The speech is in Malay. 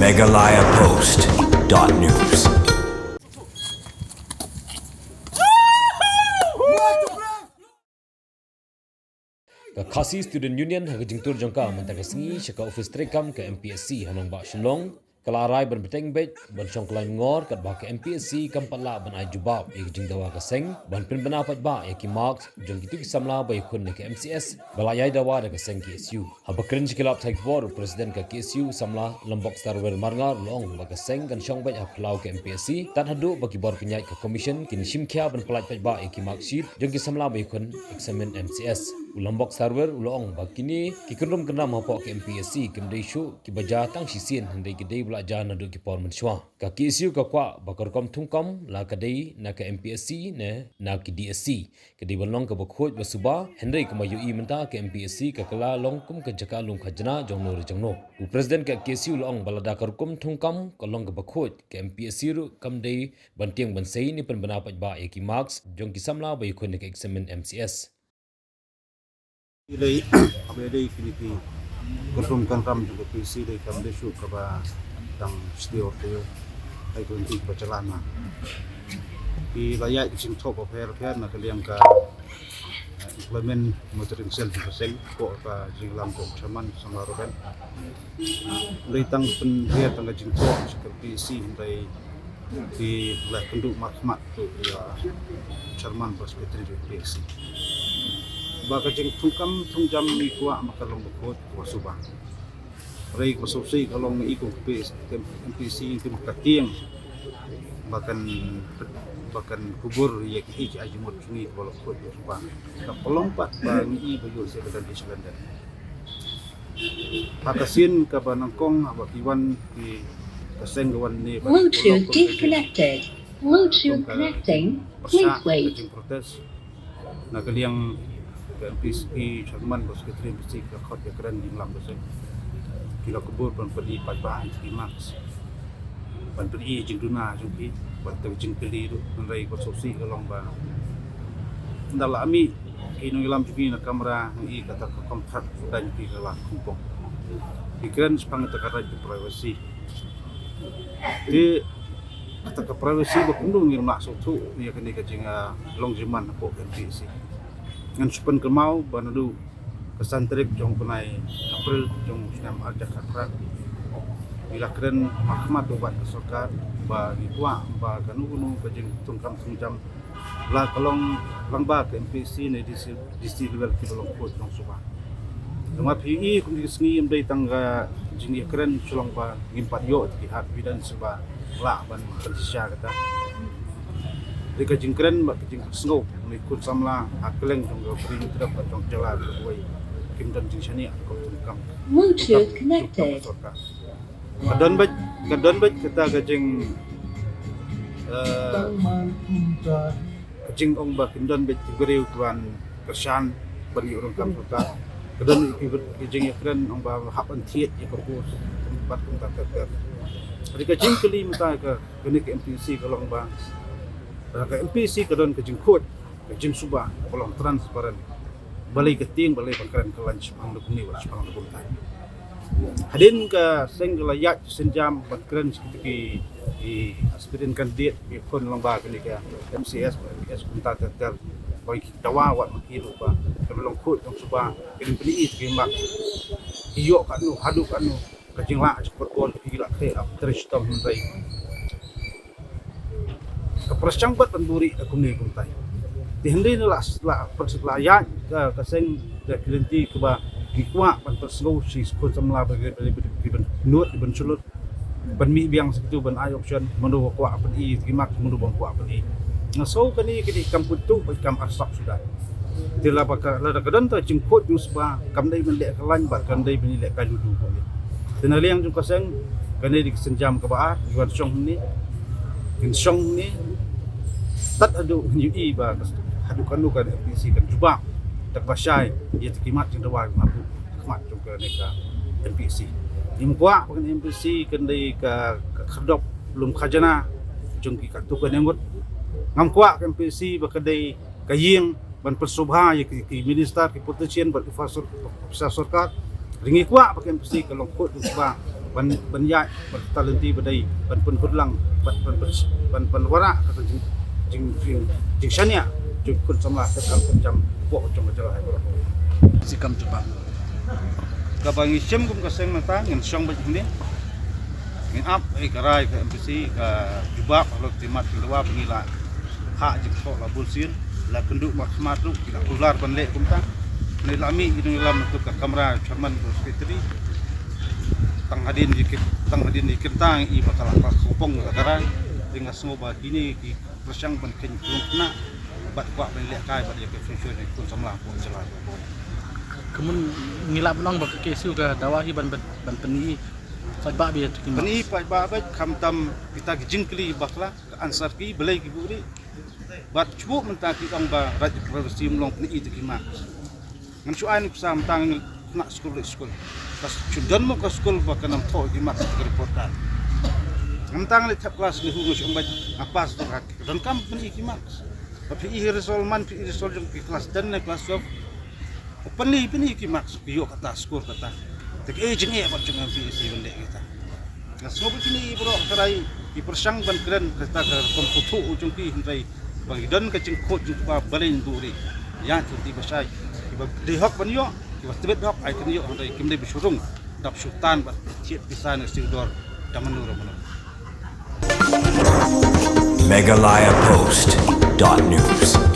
megalayapost.news. Ka Khasi Student Union ha jingtur jongka mentang sengi shaka office trekam ke MPSC hanong ba Shillong kalarai ban beteng bet ban song klan ngor kat ba ke MPSC kam pala ban ai jubab e jing dawa ka seng ban pin bana pat ba e ki marks jong gitu ki samla ba khun ne ke MCS balayai dawa da ka seng KSU ha ba kren jikilap thai bor president ka KSU samla lombok starwell marngar long ba ka seng kan song ba ha plau ke MPSC tan hadu ba ki bor penyai ka commission kin shimkhia ban pelat pat ba e ki mark sheet jong ki samla ba khun examine MCS Lombok Starwer ulong bakini ki kendum kendam hapo ke MPSC kendai shu ki baja tang sisien handai ki dei bla jana do ki por menshwa ka KSU ka kwa bakar kom thungkom la ka dei na ka MPSC ne na ki DSC ke dei balong ka bakhoj basuba handai ka mayu i menta ke MPSC ka kala long kum ka jaka lung khajna jongno ri jongno u president ka KSU ulong balada kar kum thungkom ka long ka bakhoj ke MPSC ru kam dei bantiang bansei ni pen bana paj ba e ki marks jong ki samla bai khon ke examine MCS Ilai abadai kini konsum kankam juga PC dari kami desu kaba tang setiap tu hai kunci bercelana. Di layak sing top of hair nak kalian ka implement motoring self percent ko ka jing lampung chaman sama rokan. Lai tang pen dia tang jing top seperti PC dari di lah penduk makmat tu ya chairman perspektif PC. Baka jeng tungkam tungjam ni kuat maka long bekot kuat subang. Rai ko sosai kalong ni ikut MPC itu makatiang bahkan kubur ya ki ajumut sungi kalau kuat subang. Kapolong pat bang i bayu saya dan di Selatan. Pakasin ka banangkong abakiwan di kasenggawan ni Bluetooth disconnected. Bluetooth connecting. Please wait. Protes. Nak kaliang MPSC Sharman bos ketrim bisik ke khot ke keren jing lam dosen kilo kubur ban pedi pat bahan di max ban pedi jing duna jing pi ban te jing peli tu nrai ko sosi ke long ba ndala ami ino lam jugi na kamera ni kata ko kompat dan pi ke la kumpong ikren spang ta kara di privacy di kata ke privacy ba kundung ni nak so tu ni kene ke jing long zaman ko MPSC ngan supen kemau banadu kesan trip jong penai April jong senam arja khatra bila keren mahkamah obat kesokat ba ditua ba kanu kajing tungkam tungjam la kalong langba ke MPC ne di level kilong kot jong suba lama PE kum di sengi mdai tangga jing keren sulong ba ngimpat yo di hak bidan suba la ban persisya kata Dika jingkren mak jing snow ikut samla akleng jong bring trap jong jalan kuai kim dan jing sani ko tungkam Bluetooth connected. Kadon bat kita gajing gajing ong ba kindon bet gureu tuan kersan bani urang kam suka kadon gajing yakren ong ba hap antiet ya korpus tempat kuntak ter Dika jing kali mata ke genik MPC kalong ba ke MPC kadon ke jingkut ke jing subah kolong transparan balai keting balai pangkaran ke lunch pang dukuni wa pang dukuntai hadin ke seng layak senjam pangkaran seperti di aspirin kandidat ke kon lomba ke MCS MCS kunta ter boi dawa wat makiru ba kelong kut jong subah kedin peni ke mak iyo kanu hadu kanu ke jing la cepat kon gila ke terus tom rai keprasang bat penduri aku ni kuntai. Dihindi ni lah perselayaan kaseng dah kelinti keba kikuak ban persengau si skut semla bagi ban nut ban sulut ban mi biang segitu ban ai option menu kuak ban i kimak menu bang kuak ban i. Ngasau kani kini kamput tu kam arsap sudah. Tila bakal lada kadan ta jingkot jusba kam dai ban lek kalan bat kam dai ban lek kaludu ko ni. Tenali yang jung kaseng kani di senjam keba di wan song ni. Insong ni tat adu UI ba hadu kanu kan MPC kan cuba tak pasai ia terkimat jeng dawa mampu khmat jong ke neka MPC nim kwa kan MPC kan dei ka khadop lum khajana jong ki katu kan engot ngam kwa MPC ba kadai kaying ban persubha ya ki minister ki politician ban infrastruktur sarkat ringi kwa pa MPC kalong kot ba ban ya talenti badai ban hudlang ban wara ka jing shania jing kun samla ka jam po jong jala hai bro sikam cepat ka bangi sem kum ka seng nata ngin song ba ni ngin up karai ka MPC ka jubak lo timat kedua pengila hak jing sok la bulsin la penduk maksmat tu tidak ular ban lek kum ta ni lami ini lam tu ka kamera chairman secretary tang hadin di kentang i bakal kupong karai dengan semua ini di persang ban ken na bat kwa ban lek kai bat ke function ni kun samla pun selai kemun ngilap nong bak kesu ka dawahi ban peni sai ba bi peni pa ba kham tam kita jingkli bakla ansar ki belai ki buri bat cubu menta ki ong ba raj provinsi mlong ni itu ki mak ngan su ain kusam tang nak school pas chudan mo ka school ba kanam tho ki mak ki report kan ngam le thap kelas ni hu ngus ong ba apas to hak dan kam peni ki mak tapi i resol man pi resol jong ki kelas dan kelas 12 peni ki mak ki yo kata skor kata tek agent e ba jong MPC bende kita ngas ngob kini bro karai di persang ban keren kata kom kutu ujung ki hindai bagi dan ke cingkot jumpa balin duri ya tu di basai iba dihok ban yo iba tebet hok ai kan yo hindai kimde bisurung dap sultan ba tiet pisan sidor damanuro mano Meghalaya Post.news